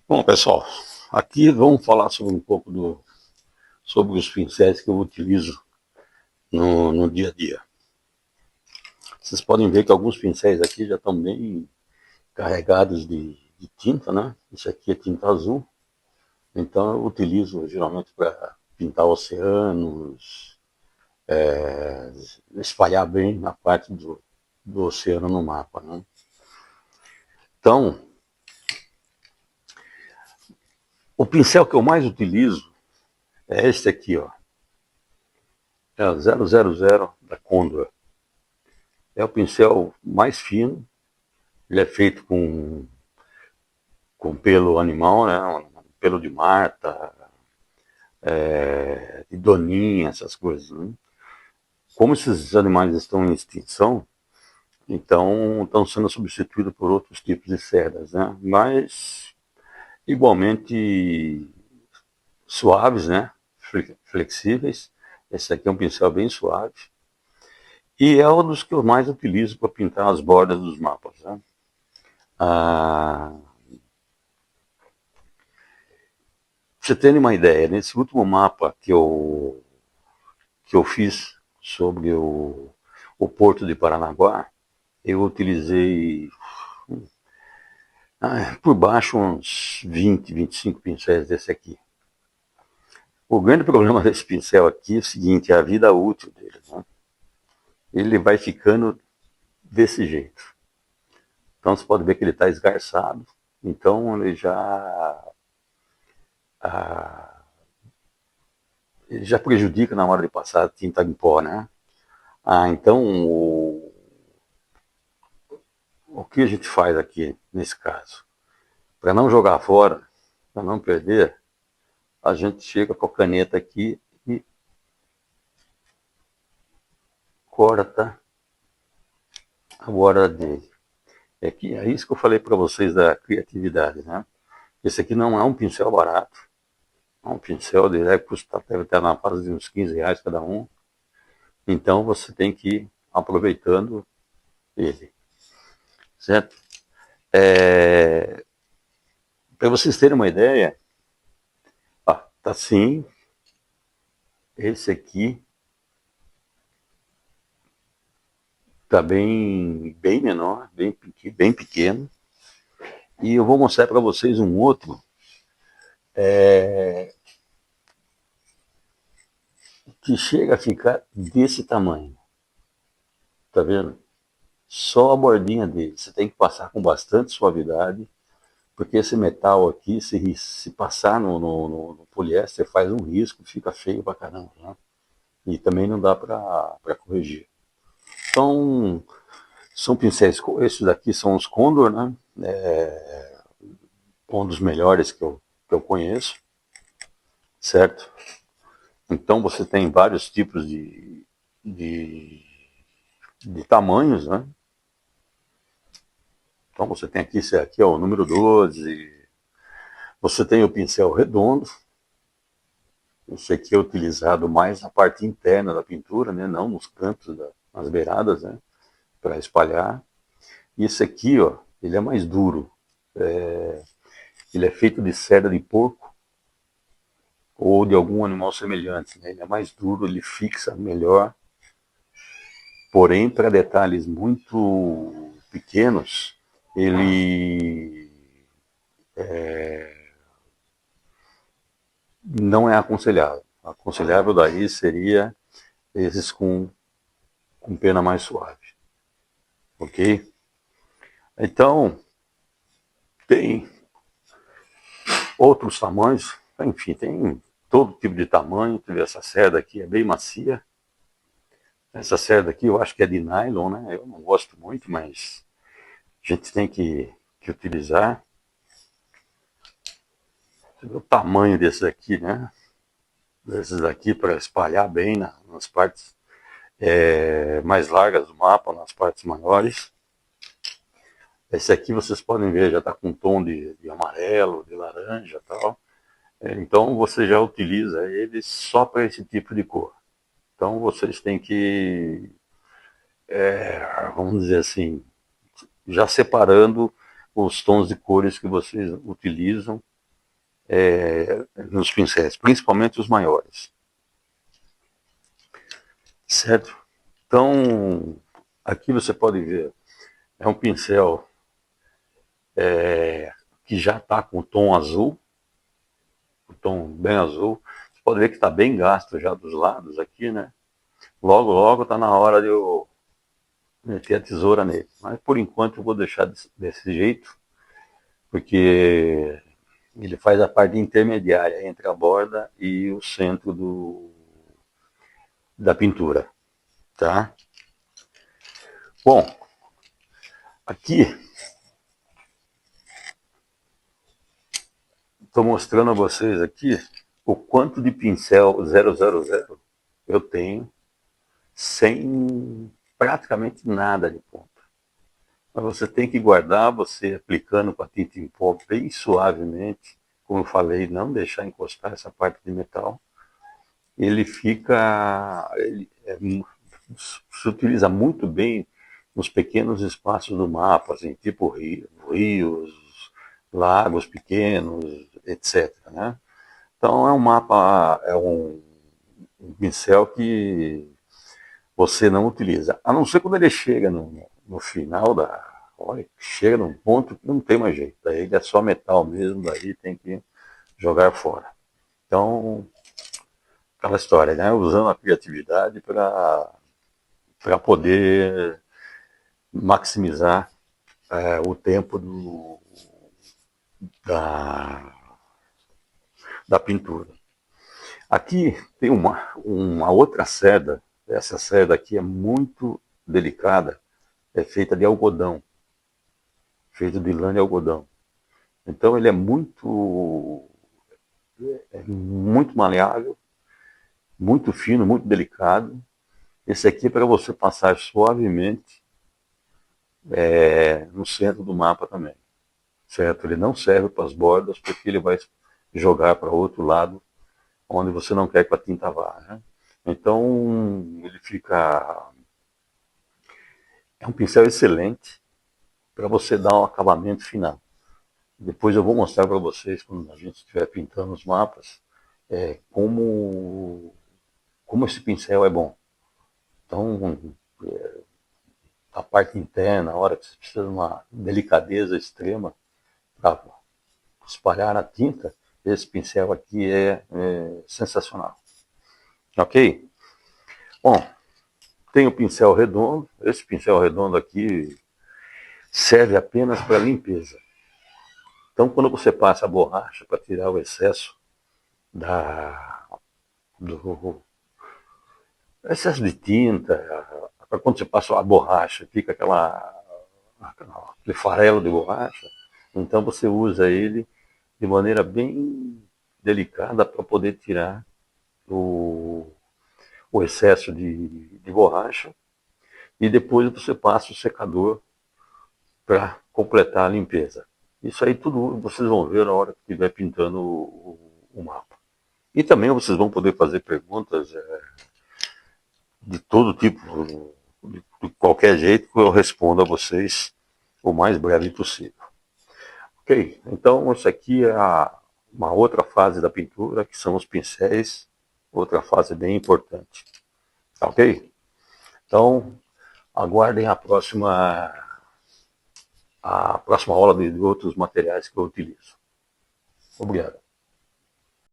Bom, pessoal, aqui vamos falar sobre um pouco sobre os pincéis que eu utilizo no dia a dia. Vocês podem ver que alguns pincéis aqui já estão bem carregados de tinta, né? Isso aqui é tinta azul, então eu utilizo geralmente para pintar oceanos, espalhar bem na parte do oceano no mapa, né? Então, o pincel que eu mais utilizo é este aqui, ó. É o 000 da Condor. É o pincel mais fino. Ele é feito com pelo animal, né? Pelo de marta, de doninha, essas coisas. Né? Como esses animais estão em extinção, então estão sendo substituídos por outros tipos de cerdas, né? Mas igualmente suaves, né? Flexíveis. Esse aqui é um pincel bem suave. E é um dos que eu mais utilizo para pintar as bordas dos mapas. Né? Ah, pra você ter uma ideia, nesse último mapa que eu fiz sobre o Porto de Paranaguá, eu utilizei por baixo uns 20, 25 pincéis desse aqui. O grande problema desse pincel aqui é o seguinte, é a vida útil dele. Né? Ele vai ficando desse jeito. Então você pode ver que ele está esgarçado, então ah, ele já prejudica na hora de passar a tinta em pó, né? Então o que a gente faz aqui nesse caso? Para não jogar fora, para não perder, a gente chega com a caneta aqui e corta a borda dele. É isso que eu falei para vocês da criatividade, né? Esse aqui não é um pincel barato, é um pincel deve custar, deve estar na fase de uns R$ 15 cada um. Então você tem que ir aproveitando ele, certo? Para vocês terem uma ideia, tá assim, esse aqui tá bem menor, bem pequeno. E eu vou mostrar para vocês um outro que chega a ficar desse tamanho. Tá vendo? Só a bordinha dele. Você tem que passar com bastante suavidade, porque esse metal aqui, se passar no poliéster, faz um risco, fica feio pra caramba. Né? E também não dá para corrigir. Então, são pincéis, esses daqui são os Condor, né? Um dos melhores que eu conheço, certo? Então você tem vários tipos de, de tamanhos, né? Então você tem aqui, esse aqui é o número 12, você tem o pincel redondo, esse aqui é utilizado mais na parte interna da pintura, né? Não nos cantos, nas beiradas, né? Para espalhar. E esse aqui, ó, ele é mais duro. Ele é feito de cerda de porco ou de algum animal semelhante. Né? Ele é mais duro, ele fixa melhor. Porém, para detalhes muito pequenos, ele não é aconselhável. Aconselhável daí seria esses com pena mais suave. Ok? Então, tem outros tamanhos, enfim, tem todo tipo de tamanho. Essa cerda aqui é bem macia. Essa cerda aqui eu acho que é de nylon, né? Eu não gosto muito, mas a gente tem que utilizar. Você vê o tamanho desses aqui, né? Desses aqui para espalhar bem nas partes mais largas do mapa, nas partes maiores. Esse aqui vocês podem ver, já está com um tom de amarelo, de laranja e tal. Então você já utiliza ele só para esse tipo de cor. Então vocês têm que, vamos dizer assim, já separando os tons de cores que vocês utilizam nos pincéis, principalmente os maiores. Certo? Então, aqui você pode ver, é um pincel que já está com o tom azul, o tom bem azul. Você pode ver que está bem gasto já dos lados aqui, né? Logo, logo está na hora de eu meter a tesoura nele. Mas por enquanto eu vou deixar desse jeito, porque ele faz a parte intermediária entre a borda e o centro da pintura, tá? Bom, aqui estou mostrando a vocês aqui o quanto de pincel 000 eu tenho sem praticamente nada de ponta. Mas você tem que guardar, você aplicando com a tinta em pó bem suavemente, como eu falei, não deixar encostar essa parte de metal. Ele se utiliza muito bem nos pequenos espaços do mapa, assim, tipo rios, lagos pequenos, etc. Né? Então é um mapa, é um pincel que você não utiliza. A não ser quando ele chega no final da. Olha, chega num ponto que não tem mais jeito. Daí ele é só metal mesmo, daí tem que jogar fora. Então, aquela história, né? Usando a criatividade para poder maximizar o tempo da, da pintura. Aqui tem uma outra seda. Essa seda aqui é muito delicada. É feita de algodão. Feito de lã de algodão. Então ele é muito maleável, muito fino, muito delicado. Esse aqui é para você passar suavemente no centro do mapa também. Certo? Ele não serve para as bordas porque ele vai jogar para outro lado onde você não quer que a tinta vá. Né? Então ele fica. É um pincel excelente para você dar um acabamento final. Depois eu vou mostrar para vocês, quando a gente estiver pintando os mapas, como esse pincel é bom. Então, a parte interna, a hora que você precisa de uma delicadeza extrema para espalhar a tinta, esse pincel aqui é sensacional. Ok? Bom, tem o pincel redondo. Esse pincel redondo aqui serve apenas para limpeza. Então, quando você passa a borracha para tirar o excesso do excesso de tinta, quando você passa a borracha, fica aquele farelo de borracha, então você usa ele de maneira bem delicada para poder tirar o excesso de borracha e depois você passa o secador para completar a limpeza. Isso aí tudo vocês vão ver na hora que estiver pintando o mapa. E também vocês vão poder fazer perguntas de todo tipo, de qualquer jeito que eu respondo a vocês o mais breve possível. Ok, então isso aqui é uma outra fase da pintura, que são os pincéis, outra fase bem importante. Ok? Então, aguardem a próxima aula de outros materiais que eu utilizo. Obrigado.